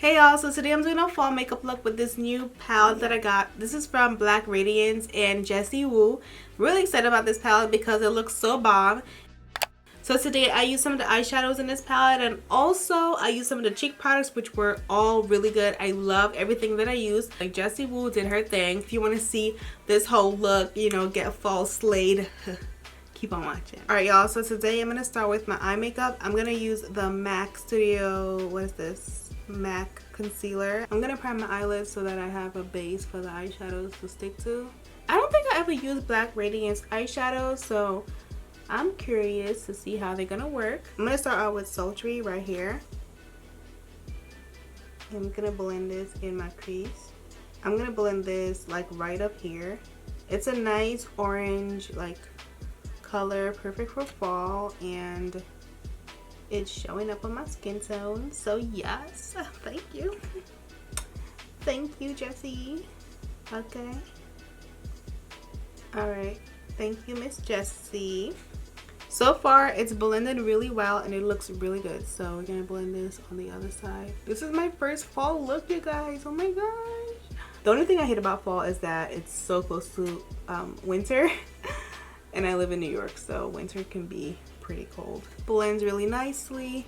Hey y'all, so today I'm doing a fall makeup look with this new palette that I got. This is from Radiance and Jessie Woo. Really excited about this palette because it looks so bomb. So today I used some of the eyeshadows in this palette, and also I used some of the cheek products, which were all really good. I love everything that I used. Like, Jessie Woo did her thing. If you want to see this whole look, you know, get fall slayed, keep on watching. Alright y'all, so today I'm going to start with my eye makeup. I'm going to use the MAC Studio, what is this? MAC concealer. I'm gonna prime my eyelids so that I have a base for the eyeshadows to stick to. I don't think I ever used Radiance eyeshadows, so I'm curious to see how they're gonna work. I'm gonna start out with Sultry right here. I'm gonna blend this in my crease. I'm gonna blend this like right up here. It's a nice orange like color, perfect for fall, and it's showing up on my skin tone, so yes, thank you. Thank you, Jessie. Okay. Alright, thank you, Miss Jessie. So far, it's blended really well and it looks really good. So we're gonna blend this on the other side. This is my first fall look, you guys. Oh my gosh. The only thing I hate about fall is that it's so close to winter. And I live in New York, so winter can be pretty cold. Blends really nicely.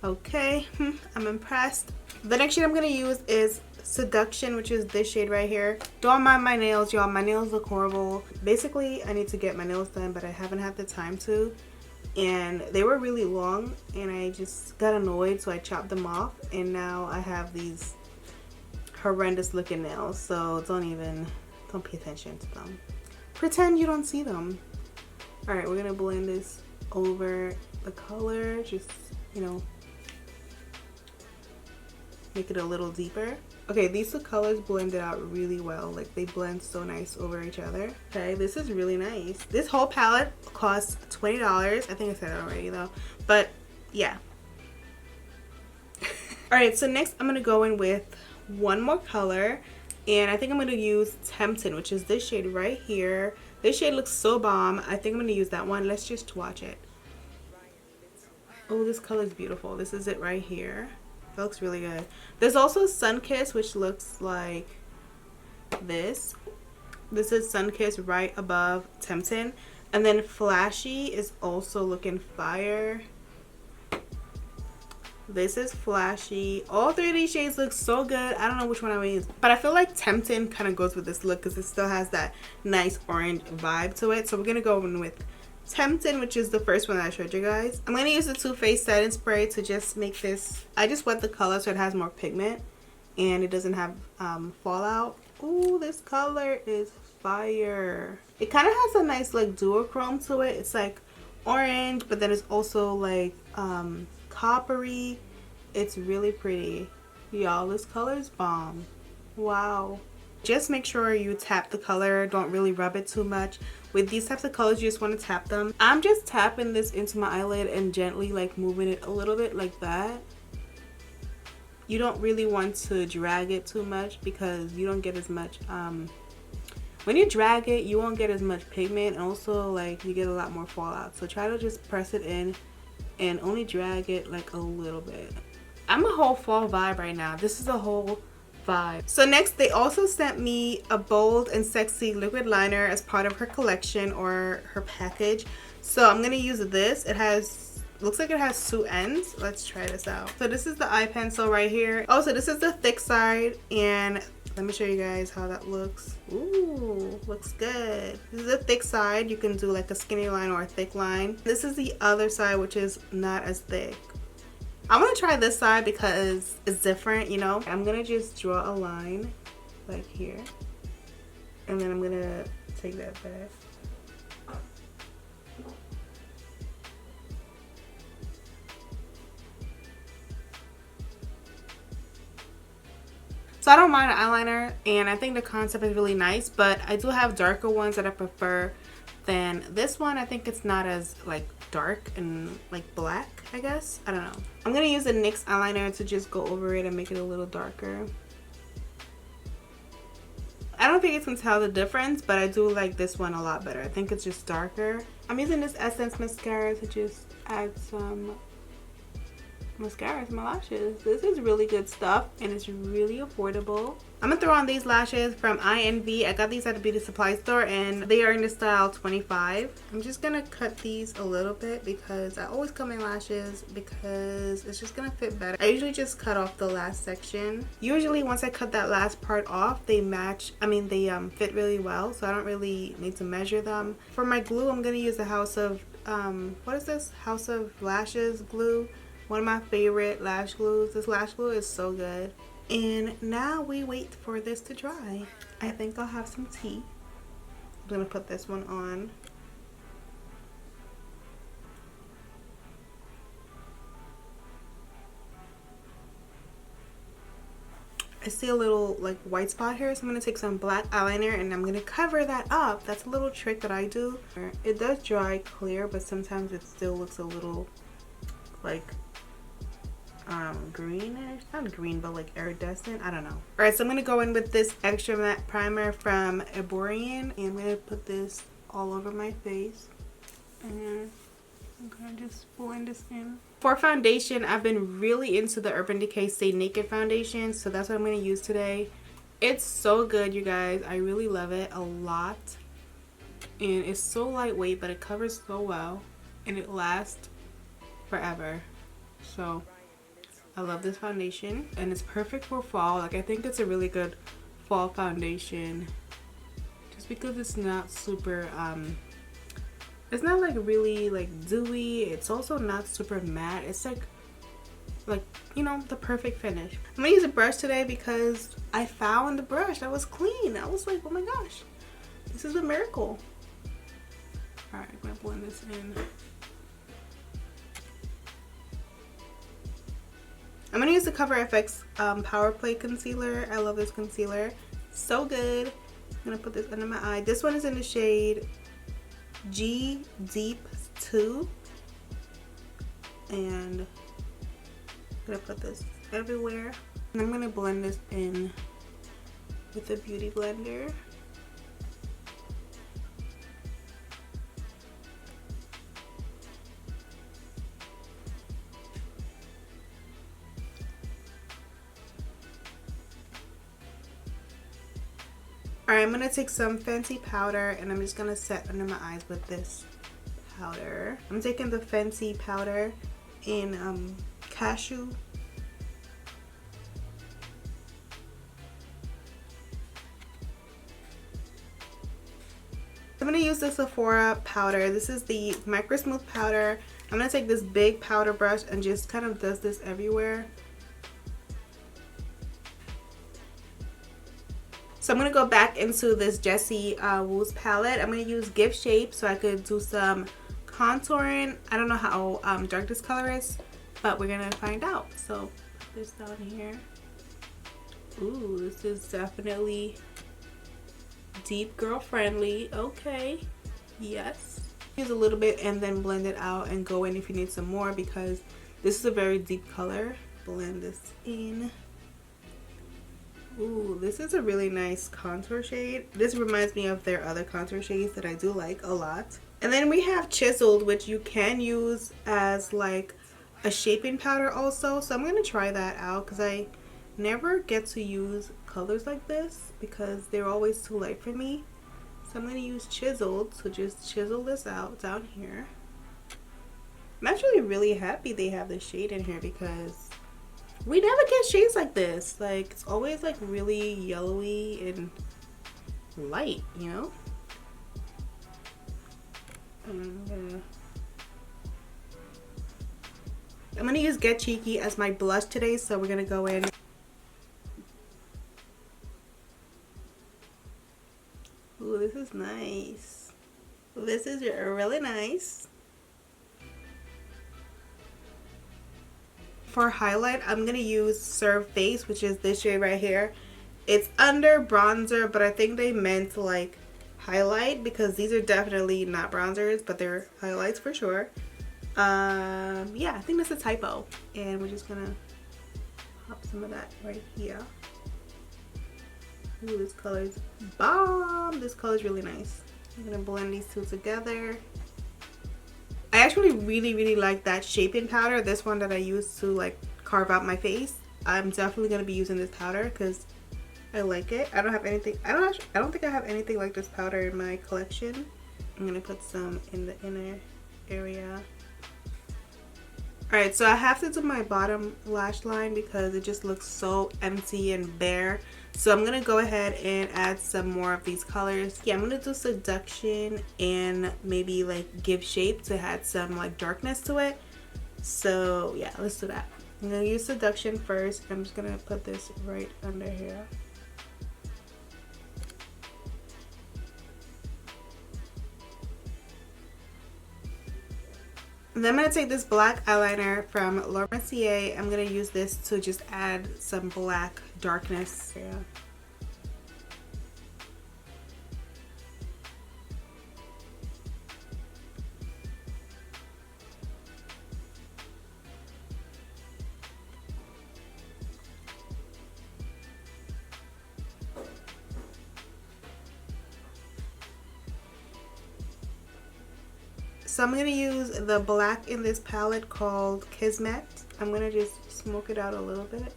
Okay, I'm impressed. The next shade I'm gonna use is Seduction, which is this shade right here. Don't mind my nails, y'all. My nails look horrible. Basically, I need to get my nails done, but I haven't had the time to. And they were really long, and I just got annoyed, so I chopped them off. And now I have these horrendous looking nails, so don't pay attention to them. Pretend you don't see them. Alright, we're gonna blend this over the color, just, you know, make it a little deeper. Okay, these two colors blended out really well. Like, they blend so nice over each other. Okay, this is really nice. This whole palette costs $20. I think I said it already though, but yeah. Alright, so next I'm gonna go in with one more color, and I think I'm gonna use Temptin', which is this shade right here. This shade looks so bomb. I think I'm going to use that one. Let's just watch it. Oh, this color is beautiful. This is it right here. It looks really good. There's also Sunkiss, which looks like this. This is Sunkiss right above Temptin'. And then Flashy is also looking fire. This is Flashy. All three of these shades look so good. I don't know which one I would use, but I feel like Temptin' kind of goes with this look because it still has that nice orange vibe to it. So we're gonna go in with Temptin', which is the first one that I showed you guys. I'm gonna use the Too Faced setting spray to just make this. I just wet the color so it has more pigment and it doesn't have fallout. Ooh, this color is fire. It kind of has a nice like duochrome to it. It's like orange, but then it's also like coppery. It's really pretty, y'all. This color is bomb. Wow. Just make sure you tap the color. Don't really rub it too much. With these types of colors, you just want to tap them. I'm just tapping this into my eyelid and gently like moving it a little bit like that. You don't really want to drag it too much because you don't get as much when you drag it, you won't get as much pigment, and also like you get a lot more fallout. So try to just press it in and only drag it like a little bit. I'm a whole fall vibe right now. This is a whole vibe. So next, they also sent me a bold and sexy liquid liner as part of her collection or her package. So I'm gonna use this. It has, looks like it has two ends. Let's try this out. So this is the eye pencil right here. Oh, so this is the thick side, and let me show you guys how that looks. Ooh, looks good. This is a thick side. You can do like a skinny line or a thick line. This is the other side, which is not as thick. I'm gonna try this side because it's different, you know. I'm gonna just draw a line like here, and then I'm gonna take that back. So I don't mind an eyeliner, and I think the concept is really nice, but I do have darker ones that I prefer than this one. I think it's not as like dark and like black, I guess. I don't know. I'm gonna use the NYX eyeliner to just go over it and make it a little darker. I don't think you can tell the difference, but I do like this one a lot better. I think it's just darker. I'm using this Essence mascara to just add some mascara to my lashes. This is really good stuff and it's really affordable. I'm gonna throw on these lashes from INV. I got these at the beauty supply store and they are in the style 25. I'm just gonna cut these a little bit because I always cut my lashes because it's just gonna fit better. I usually just cut off the last section. Usually once I cut that last part off, they match, they fit really well, so I don't really need to measure them. For my glue, I'm gonna use the House of what is this? House of Lashes glue. One of my favorite lash glues. This lash glue is so good. And now we wait for this to dry. I think I'll have some tea. I'm gonna put this one on. I see a little like white spot here, so I'm gonna take some black eyeliner and I'm gonna cover that up. That's a little trick that I do. It does dry clear, but sometimes it still looks a little like greenish, not green, but like iridescent. I don't know. All right, so I'm gonna go in with this extra matte primer from Eborian, and I'm gonna put this all over my face, and I'm gonna just blend this in. For foundation, I've been really into the Urban Decay Stay Naked foundation, so that's what I'm gonna use today. It's so good, you guys. I really love it a lot, and it's so lightweight, but it covers so well, and it lasts forever. So I love this foundation, and it's perfect for fall. Like, I think it's a really good fall foundation just because it's not super it's not like really like dewy. It's also not super matte. It's like you know, the perfect finish. I'm gonna use a brush today because I found the brush that was clean. I was like, oh my gosh, this is a miracle. All right, I'm gonna blend this in. I'm gonna use the Cover FX Power Play concealer. I love this concealer, so good. I'm gonna put this under my eye. This one is in the shade G Deep 2, and I'm gonna put this everywhere. And I'm gonna blend this in with a beauty blender. Alright, I'm going to take some Fenty powder and I'm just going to set under my eyes with this powder. I'm taking the Fenty powder in Cashew. I'm going to use the Sephora powder. This is the Micro Smooth powder. I'm going to take this big powder brush and just kind of dust this everywhere. So I'm going to go back into this Jessie Woo's palette. I'm going to use Gift Shape so I could do some contouring. I don't know how dark this color is, but we're going to find out. So put this down here. Ooh, this is definitely deep girl friendly. Okay, yes. Use a little bit and then blend it out and go in if you need some more because this is a very deep color. Blend this in. Ooh, this is a really nice contour shade. This reminds me of their other contour shades that I do like a lot. And then we have Chiseled, which you can use as like a shaping powder also. So I'm going to try that out because I never get to use colors like this because they're always too light for me. So I'm going to use Chiseled to just chisel this out down here. I'm actually really happy they have this shade in here because we never get shades like this. Like, it's always like really yellowy and light, you know? I'm gonna use Get Cheeky as my blush today, so we're gonna go in. Ooh, this is nice. This is really nice. For highlight, I'm going to use Serve Face, which is this shade right here. It's under bronzer, but I think they meant like highlight because these are definitely not bronzers, but they're highlights for sure. Yeah, I think that's a typo. And we're just going to pop some of that right here. Ooh, this color is bomb. This color is really nice. I'm going to blend these two together. I actually really like that shaping powder. This one that I use to like carve out my face. I'm definitely going to be using this powder because I like it. I don't have anything, I don't think I have anything like this powder in my collection. I'm going to put some in the inner area. Alright, so I have to do my bottom lash line because it just looks so empty and bare. So I'm going to go ahead and add some more of these colors. Yeah, I'm going to do Seduction and maybe like Give Shape to add some like darkness to it. So yeah, let's do that. I'm going to use Seduction first. I'm just going to put this right under here. And then I'm going to take this black eyeliner from Laura Mercier. I'm going to use this to just add some black darkness. Yeah. So I'm going to use the black in this palette called Kismet. I'm going to just smoke it out a little bit.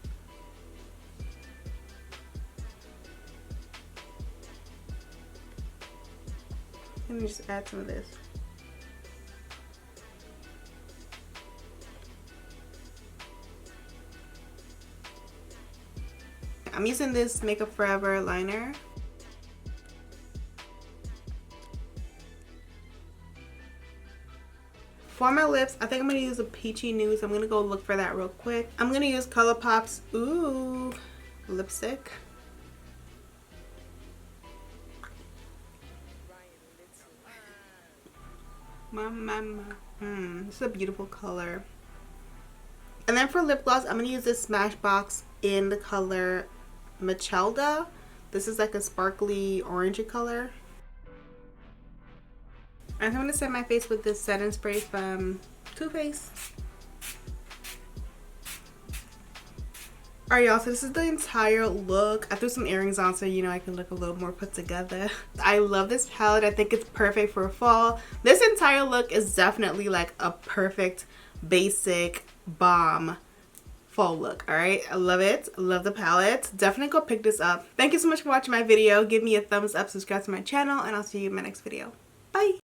Let me just add some of this. I'm using this Makeup Forever liner. For my lips, I think I'm going to use a peachy nude, so I'm going to go look for that real quick. I'm going to use ColourPop's lipstick. This is a beautiful color. And then for lip gloss, I'm going to use this Smashbox in the color Machelda. This is like a sparkly orangey color. I'm going to set my face with this setting spray from Too Faced. Alright y'all, so this is the entire look. I threw some earrings on so you know I can look a little more put together. I love this palette. I think it's perfect for fall. This entire look is definitely like a perfect basic bomb fall look. Alright, I love it. I love the palette. Definitely go pick this up. Thank you so much for watching my video. Give me a thumbs up, subscribe to my channel, and I'll see you in my next video. Bye!